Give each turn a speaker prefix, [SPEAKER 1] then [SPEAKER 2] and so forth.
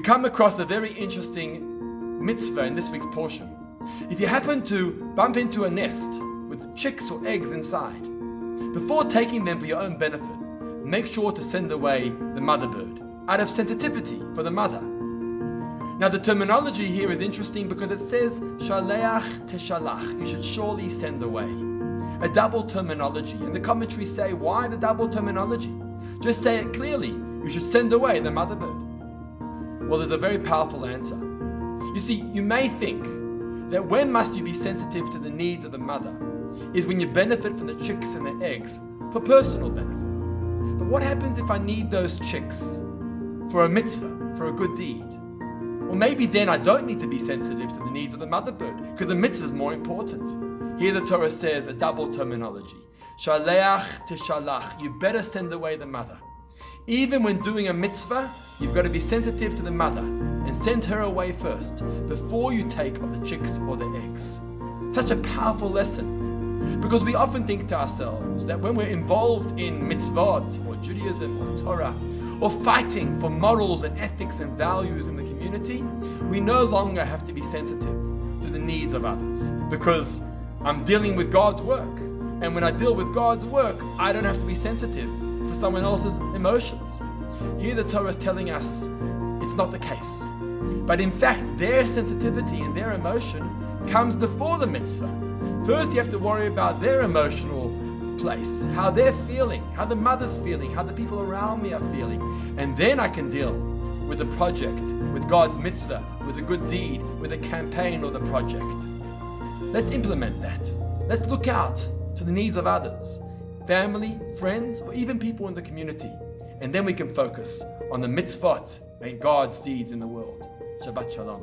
[SPEAKER 1] come across a very interesting mitzvah in this week's portion. If you happen to bump into a nest with chicks or eggs inside, before taking them for your own benefit, make sure to send away the mother bird, out of sensitivity for the mother. Now the terminology here is interesting because it says, shaleach teshalach, you should surely send away. A double terminology, and the commentaries say, why the double terminology? Just say it clearly, you should send away the mother bird. Well, there's a very powerful answer. You see, you may think that when must you be sensitive to the needs of the mother is when you benefit from the chicks and the eggs for personal benefit. But what happens if I need those chicks for a mitzvah, for a good deed? Well, maybe then I don't need to be sensitive to the needs of the mother bird because the mitzvah is more important. Here the Torah says a double terminology. Shaleach teshalach, you better send away the mother. Even when doing a mitzvah, you've got to be sensitive to the mother and send her away first before you take of the chicks or the eggs. Such a powerful lesson, because we often think to ourselves that when we're involved in mitzvot or Judaism or Torah or fighting for morals and ethics and values in the community, we no longer have to be sensitive to the needs of others because I'm dealing with God's work. And when I deal with God's work, I don't have to be sensitive for someone else's emotions. Here the Torah is telling us it's not the case. But in fact, their sensitivity and their emotion comes before the mitzvah. First, you have to worry about their emotional place, how they're feeling, how the mother's feeling, how the people around me are feeling. And then I can deal with the project, with God's mitzvah, with a good deed, with a campaign or the project. Let's implement that. Let's look out to the needs of others, family, friends, or even people in the community. And then we can focus on the mitzvot and God's deeds in the world. Shabbat Shalom.